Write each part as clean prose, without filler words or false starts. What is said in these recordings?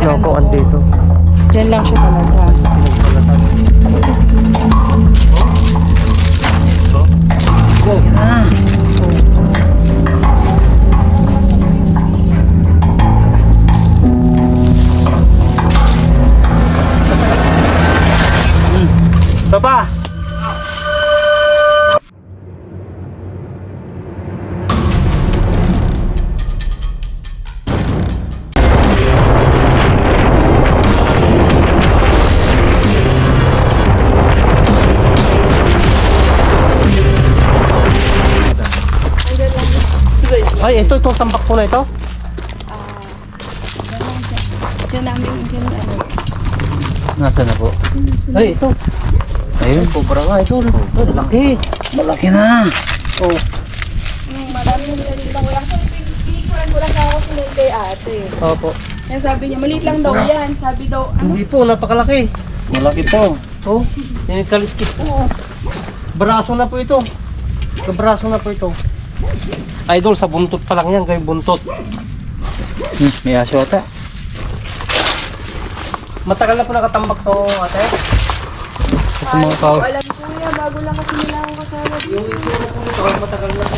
Ayan, Dyan, opo, oo. andito. Diyan lang siya talaga. Pinagbalatan. Go. Papa! Ay, itong tambak po na ito? Diyan namin, diyan ano. Nasaan na po? Ay, ito. Ayun. Cobra nga ito. Ito, laki. Malaki na. Oh. Maraming ganito lang. Wala kang pinicturean ko lang ako sinay kay ate. Opo. Kaya sabi niya, maliit lang daw yan. Sabi daw, ano? Hindi po, napakalaki. Malaki to. Oh, yung kaliskis po. Braso na po ito. Kabraso na po ito. Idol, sa buntot pa lang yan, kayo buntot. May aso ata. Matagal na po nakatambak to, ate. Ito mga kao. Alam ko niya, bago lang kasi nila ako kasama. Yung itsura po nito, matagal na po.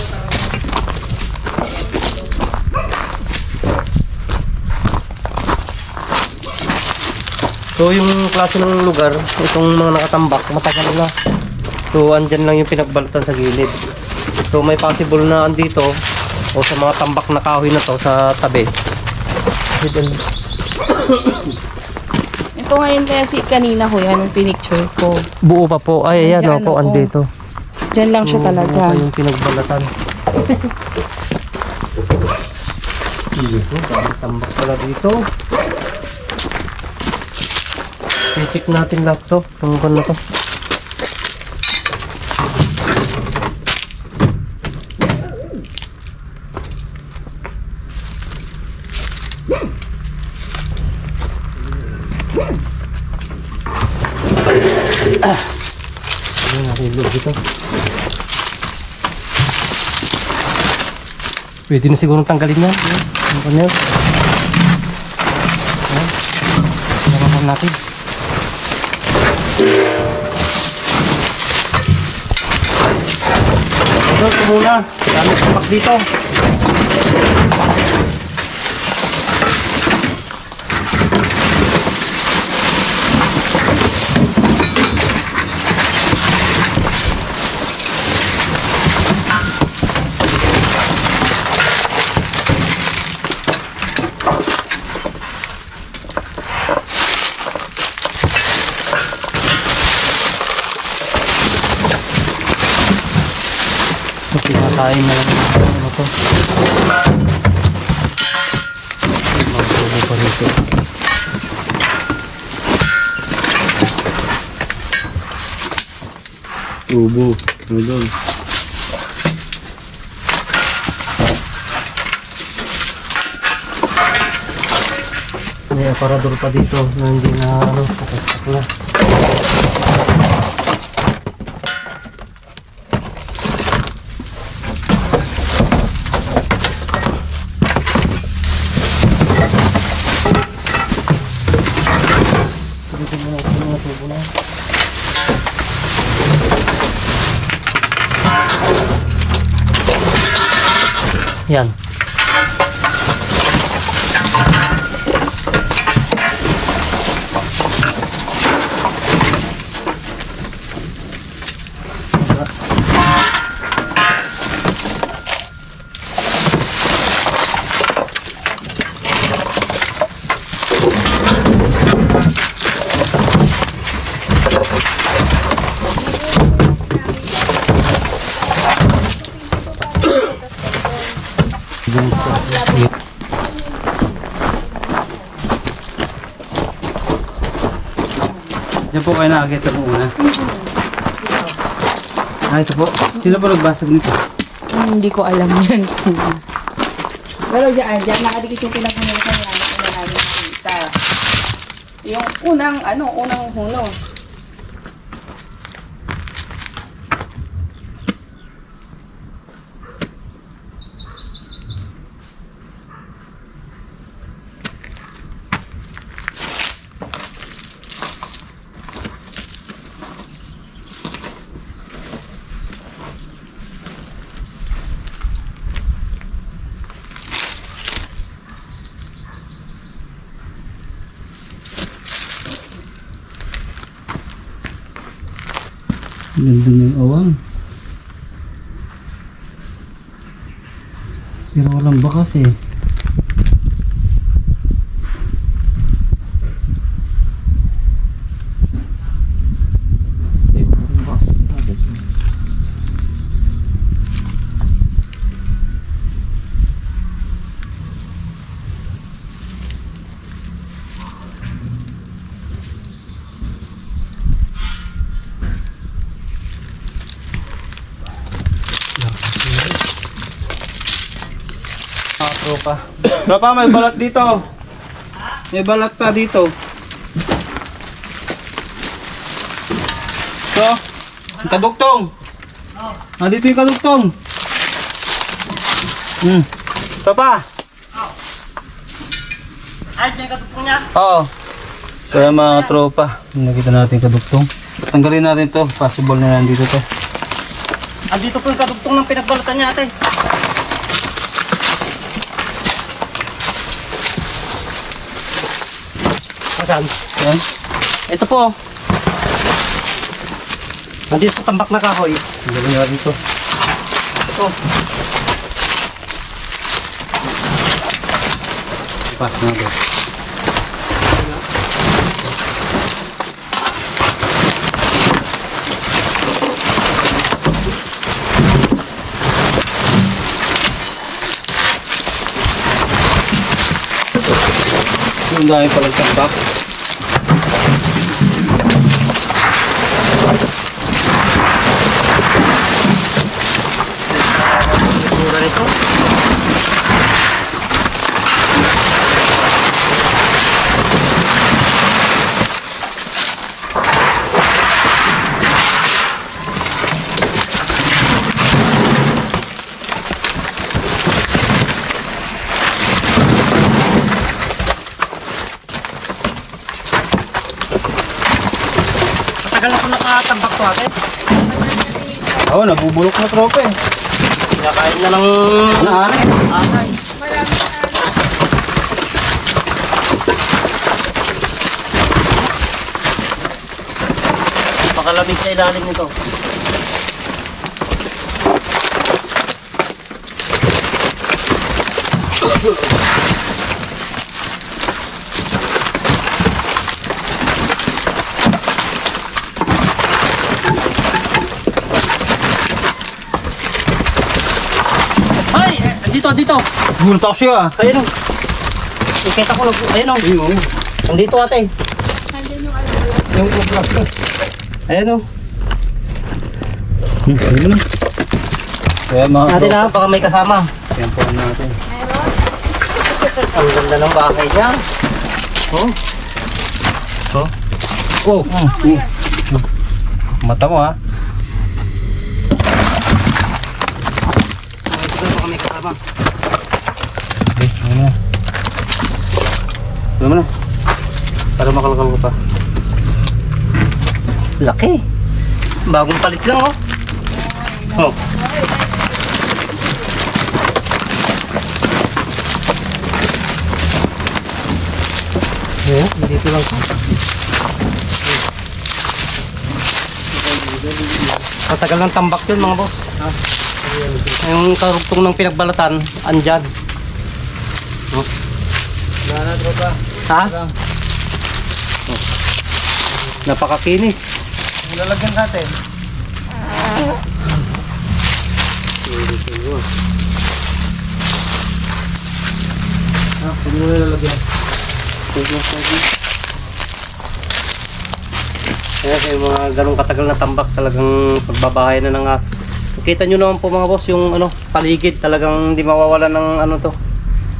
So yung klase ng lugar, itong mga nakatambak, matagal na. So andyan lang yung pinagbalatan sa gilid. So may possible na andito o sa mga tambak na kahoy na to sa tabi. Ito ngayon kasi kanina ko yan, yung pinicture ko. Buo pa po. Ay, ayan Andyan, po, oo. andito. Diyan lang siya talaga. Buo pa yung pinagbalatan. Dito, daming tambak pala dito. I-check natin lahat to. Tungkol na to. Ano natin yung loob dito? Pwede na siguro tanggalin yan. Ano pa na yun? Ayan. Narapan natin. Ito muna. Dami tambak dito. Pinatayin na lang ano to. Mga tubo pa rito. Tubo. Doon. May aparador pa dito na hindi na ano, patas na. Dito muna ito mga tubo na. Yan. Diyan po kayo nakakita po una. Ito po. Sino po nagbasag nito? Hindi ko alam yan. Pero dyan nakadikit yung pinakamulitan niya. Ano ko na namin nakita. Yung unang huno. Ganda yung awang. Pero walang bakas eh. Tropa. Tropa, may balat dito. May balat pa dito. So, ang kadugtong. Nandito yung kadugtong. Tropa. Ay, dyan katupong niya. Oo. So yan mga tropa. Nakita natin yung kadugtong. Tanggalin natin to. Possible na nandito to. Andito po yung kadugtong ng pinagbalatan niya ate. Saan? Yan. Ito po. Nandito sa tambak na kahoy. Tanggalin natin to. Ito. Pass natin. Yung dahil palang tambak. Mura nito. Matagal na po nakatambak to ate. Oo, nabubulok na tropa eh. Kinakain na ng Ano? anay. Pakalamig sa ilalim nito. Ay! Dito! Bulta ko siya. Ayun o. Ikita ko lang. Ayun o. Ayun. Nandito ate. Yung vlog. Ayun o. Ayun na. Kaya mga Natin tropa. na, baka may kasama. Yan po natin. Ang ganda ng bahay niya. Oh. Oh. Oh. Mata mo ha. Baka may kasama. Okay, ano na. Ano na. Para makalakal ko pa. Laki. Bagong palit lang oh. Oh. Yeah, dito lang. Matagal ng tambak yun mga boss. Yung karugtong ng pinagbalatan, andyan. Oh. Gana tropa. Ha? Oh. Napakakinis. Lalagyan natin. Hindi mo lalagyan. Kaya yung mga ganong katagal na tambak talagang pagbabahay na ng aso. Kita nyo naman po mga boss yung ano, paligid talagang hindi mawawala ng ano to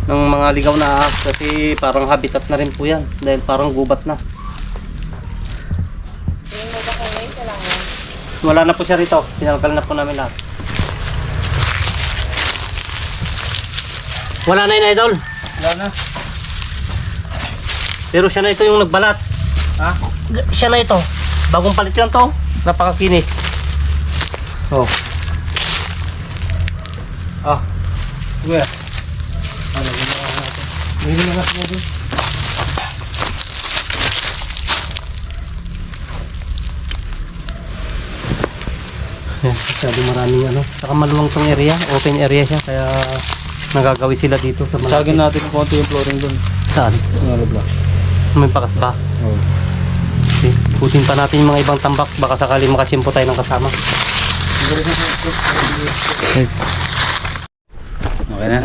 ng mga ligaw na ahas kasi parang habitat na rin po yan dahil parang gubat na. Wala na po siya rito, tinanggal na po namin lahat. Wala na yun idol, Wala na. pero siya na ito yung nagbalat. Ha? Siya na ito, bagong palit lang to, napakakinis. Oh. Ah, Kuya. hindi na natin mo dun. Yan, masyado maraming ano. Saka maluwang tong area, open area siya. Kaya nagagawi sila dito sa malaki. Sagin natin kung konti yung flooring dun. Saan? Yung hollow blocks. May pakas ba? Oo. Okay. Putin pa natin yung mga ibang tambak. Baka sakali makachimpo tayo ng kasama. Okay na.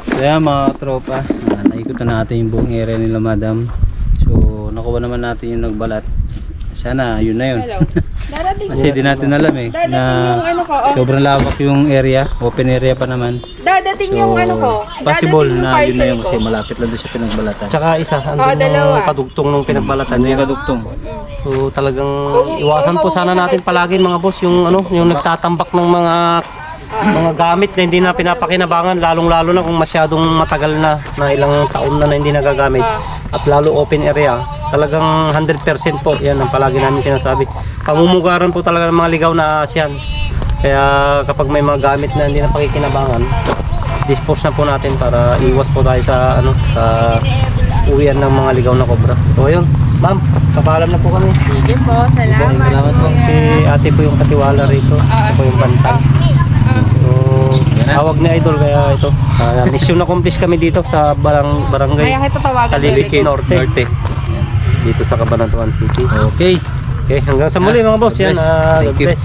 Kaya mga tropa, naikot na natin yung buong area nila madam. So nakuha naman natin yung nagbalat. Sana yun na yun. Hello. Darating Kasi di natin alam eh Dadating yung na ano ko. Oh. sobrang lawak yung area, open area pa naman. Dadating yung ano ko. Possible Dadating yung na yun na parcel yun ko. kasi malapit lang doon sa pinagbalatan. Tsaka isa, Oo, andun dalawa. yung kadugtong nung pinagbalatan Ano yung niya. kadugtong? So talagang iwasan po sana natin palagi mga boss yung ano, yung nagtatambak ng mga gamit na hindi na pinapakinabangan, lalong-lalo na kung masyadong matagal na ilang taon na hindi nagagamit at lalo open area. Talagang 100% po, yan ang palagi namin sinasabi. Pamumugaran po talaga ng mga ligaw na ahas yan. Kaya kapag may mga gamit na hindi na pakikinabangan, dispose na po natin para iwas po tayo sa ano, sa uwian ng mga ligaw na kobra. So ayun, ma'am, kapaalam na po kami. Sige po, salamat. Salamat po. Si ate po yung katiwala rito. Ito po yung bantay. So, tawag ni Idol kaya ito. Mission accomplished kami dito sa barangay Kaya kita tawagan. Kalibiki Norte. Dito sa Cabanatuan City. Okay. Okay, hanggang sa muli mga boss. Yan, God bless. Thank God you. bless.